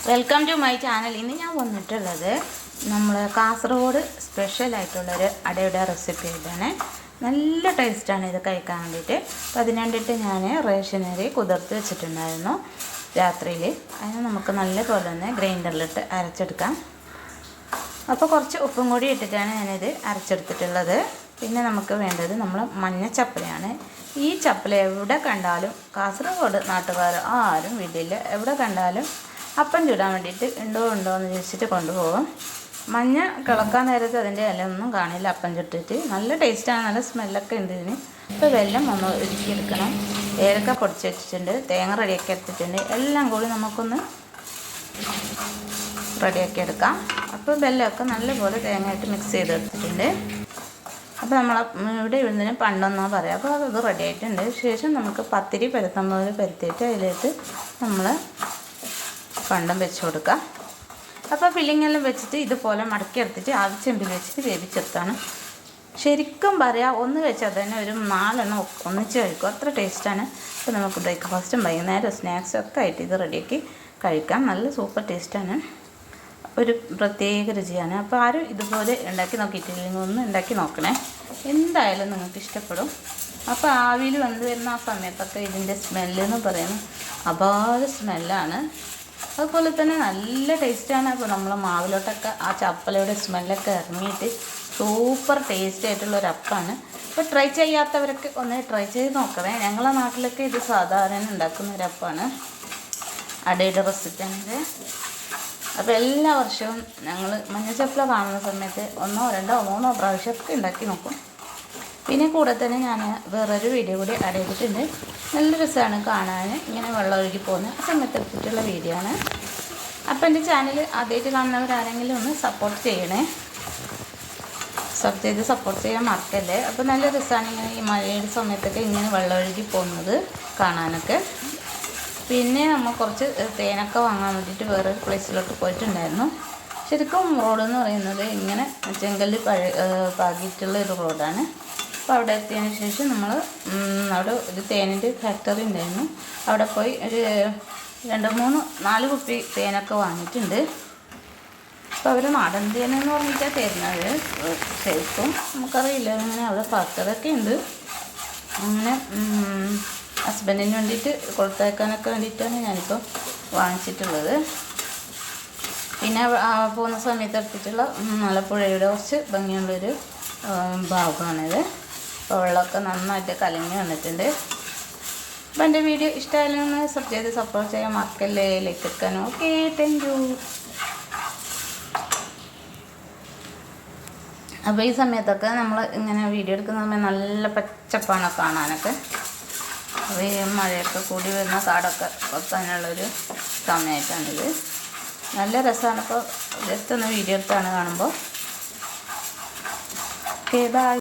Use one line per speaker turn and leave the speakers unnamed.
Welcome to my channel. ഇന്ന് ഞാൻ വന്നിട്ടുള്ളത് നമ്മൾ കാസർഗോഡ് സ്പെഷ്യലായിട്ടുള്ളൊരു അടയുടെ റെസിപ്പി ആയിട്ടാണ്. നല്ല ടേസ്റ്റാണ് ഇത് കഴിക്കാൻ വേണ്ടിയിട്ട്. അപ്പോൾ അതിന് വേണ്ടിയിട്ട് ഞാൻ റേഷൻ അരി കുതിർത്ത് വെച്ചിട്ടുണ്ടായിരുന്നു രാത്രിയിൽ. അതിന് നമുക്ക് നല്ലപോലെ തന്നെ ഗ്രൈൻഡറിലിട്ട് അരച്ചെടുക്കാം. അപ്പോൾ കുറച്ച് ഉപ്പും കൂടി ഇട്ടിട്ടാണ് ഞാനിത് അരച്ചെടുത്തിട്ടുള്ളത്. പിന്നെ നമുക്ക് വേണ്ടത് നമ്മൾ മഞ്ഞ ചപ്പലയാണ്. ഈ ചപ്പല എവിടെ കണ്ടാലും കാസർഗോഡ് നാട്ടുകാർ ആരും വീട്ടിൽ എവിടെ കണ്ടാലും അപ്പം ചൂടാൻ വേണ്ടിയിട്ട് ഉണ്ടോ എന്ന് ചോദിച്ചിട്ട് കൊണ്ടുപോകും. മഞ്ഞ കിളക്കാൻ നേരത്ത് അതിൻ്റെ ഇലയൊന്നും കാണില്ല. അപ്പം ചുട്ടിട്ട് നല്ല ടേസ്റ്റാണ്, നല്ല സ്മെല്ലൊക്കെ ഉണ്ട് ഇതിന്. ഇപ്പോൾ വെല്ലം ഒന്ന് ഒരുക്കിയെടുക്കണം. ഏലക്ക പൊടിച്ച് വെച്ചിട്ടുണ്ട്, തേങ്ങ റെഡിയാക്കി എടുത്തിട്ടുണ്ട്. എല്ലാം കൂടി നമുക്കൊന്ന് റെഡിയാക്കി എടുക്കാം. അപ്പോൾ വെല്ലമൊക്കെ നല്ലപോലെ തേങ്ങയായിട്ട് മിക്സ് ചെയ്തെടുത്തിട്ടുണ്ട്. അപ്പോൾ നമ്മൾ ഇവിടെ ഇടുന്നതിന് പണ്ടെന്നാ പറയാം. അപ്പോൾ അത് റെഡി ആയിട്ടുണ്ട്. ശേഷം നമുക്ക് പത്തിരി പരത്തുമ്പോൾ പരത്തിയിട്ട് അതിലേക്ക് നമ്മൾ പണ്ടം വെച്ച് കൊടുക്കാം. അപ്പോൾ ഫില്ലിങ്ങെല്ലാം വെച്ചിട്ട് ഇതുപോലെ മടക്കി എടുത്തിട്ട് ചെമ്പിൽ വെച്ചിട്ട് വേവിച്ചെടുത്താണ്. ശരിക്കും പറയാം, ഒന്ന് വെച്ചാൽ തന്നെ ഒരു 4 എണ്ണം ഒന്നിച്ച് കഴിക്കും, അത്ര ടേസ്റ്റാണ്. അപ്പോൾ നമുക്ക് ബ്രേക്ക്ഫാസ്റ്റും വൈകുന്നേരം സ്നാക്സും ഒക്കെ ആയിട്ട് ഇത് റെഡിയാക്കി കഴിക്കാം. നല്ല സൂപ്പർ ടേസ്റ്റാണ്, ഒരു പ്രത്യേക രുചിയാണ്. അപ്പോൾ ആരും ഇതുപോലെ ഉണ്ടാക്കി നോക്കിയിട്ടില്ലെങ്കിൽ ഒന്ന് ഉണ്ടാക്കി നോക്കണേ, എന്തായാലും നിങ്ങൾക്ക് ഇഷ്ടപ്പെടും. അപ്പോൾ ആവിയിൽ വന്ന് വരുന്ന ആ സമയത്തൊക്കെ ഇതിൻ്റെ സ്മെല്ലെന്ന് പറയുന്നത് അപാര സ്മെല്ലാണ്. അതുപോലെ തന്നെ നല്ല ടേസ്റ്റാണ്. അപ്പോൾ നമ്മൾ മാവിലോട്ടൊക്കെ ആ ചപ്പലയുടെ സ്മെല്ലൊക്കെ ഇറങ്ങിയിട്ട് സൂപ്പർ ടേസ്റ്റ് ആയിട്ടുള്ളൊരു അപ്പമാണ്. അപ്പോൾ ട്രൈ ചെയ്യാത്തവരൊക്കെ ഒന്ന് ട്രൈ ചെയ്ത് നോക്കണേ. ഞങ്ങളുടെ നാട്ടിലൊക്കെ ഇത് സാധാരണ ഉണ്ടാക്കുന്ന ഒരു അപ്പമാണ്, അടയുടെ റെസിപ്പിയാണിത്. അപ്പോൾ എല്ലാ വർഷവും ഞങ്ങൾ മഞ്ഞച്ചപ്പല കാണുന്ന സമയത്ത് 1, 2, 3 പ്രാവശ്യമൊക്കെ ഉണ്ടാക്കി നോക്കും. പിന്നെ കൂടെ തന്നെ ഞാൻ വേറൊരു വീഡിയോ കൂടി ആഡ് ചെയ്തിട്ടുണ്ട്. നല്ല രസമാണ് കാണാൻ, ഇങ്ങനെ വെള്ളം ഒഴുകി പോകുന്ന ആ സമയത്ത് എടുത്തിട്ടുള്ള വീഡിയോ ആണ്. അപ്പോൾ എൻ്റെ ചാനൽ ആദ്യമായിട്ട് കാണുന്നവരാരെങ്കിലും ഒന്ന് സപ്പോർട്ട് ചെയ്യണേ, സപ്പോർട്ട് ചെയ്യാൻ മറക്കല്ലേ. അപ്പോൾ നല്ല രസമാണ് ഇങ്ങനെ ഈ മഴയുടെ സമയത്തൊക്കെ ഇങ്ങനെ വെള്ളം ഒഴുകി പോകുന്നത് കാണാനൊക്കെ. പിന്നെ നമ്മൾ കുറച്ച് തേനൊക്കെ വാങ്ങാൻ വേണ്ടിയിട്ട് വേറൊരു പ്ലേസിലോട്ട് പോയിട്ടുണ്ടായിരുന്നു. ശരിക്കും റോഡെന്ന് പറയുന്നത് ഇങ്ങനെ ചെങ്കല്ല് പാകിയിട്ടുള്ള ഒരു റോഡാണ്. അപ്പോൾ അവിടെ എത്തിയതിന് ശേഷം നമ്മൾ അവിടെ ഒരു തേനിൻ്റെ ഫാക്ടറി ഉണ്ടായിരുന്നു. അവിടെ പോയി ഒരു 2, 3, 4 കുപ്പി തേനൊക്കെ വാങ്ങിയിട്ടുണ്ട്. അപ്പോൾ അവർ നാടൻ തേനെന്ന് പറഞ്ഞിട്ടാണ് തരുന്നത്. ശരിക്കും നമുക്കറിയില്ല, അങ്ങനെ അവിടെ ഫാക്ടറിയൊക്കെ ഉണ്ട്. അങ്ങനെ ഹസ്ബൻഡിന് വേണ്ടിയിട്ട് കൊടുത്തയക്കാനൊക്കെ വേണ്ടിയിട്ടാണ് ഞാനിപ്പോൾ വാങ്ങിച്ചിട്ടുള്ളത്. പിന്നെ പോകുന്ന സമയത്ത് എടുത്തിട്ടുള്ള ആലപ്പുഴയുടെ കുറച്ച് ഭംഗിയുള്ളൊരു ഭാഗമാണിത്. അപ്പോൾ വെള്ളമൊക്കെ നന്നായിട്ട് കലങ്ങി വന്നിട്ടുണ്ട്. അപ്പോൾ എൻ്റെ വീഡിയോ ഇഷ്ടമായാലും ഒന്ന് സപ്പോർട്ട് ചെയ്യാൻ മറക്കല്ലേ, ലൈക്ക് എടുക്കാനും. Okay, thank you. അപ്പോൾ ഈ സമയത്തൊക്കെ നമ്മൾ ഇങ്ങനെ വീഡിയോ എടുക്കുന്ന സമയം നല്ല പച്ചപ്പാണ് കാണാനൊക്കെ. അപ്പോൾ ഈ മഴയൊക്കെ കൂടി വരുന്ന കാടൊക്കെ വെക്കാനുള്ളൊരു സമയമായിട്ടാണിത്. നല്ല രസമാണ്. ഇപ്പോൾ ജസ്റ്റ് ഒന്ന് വീഡിയോ എടുത്താണ് കാണുമ്പോൾ. Okay, by.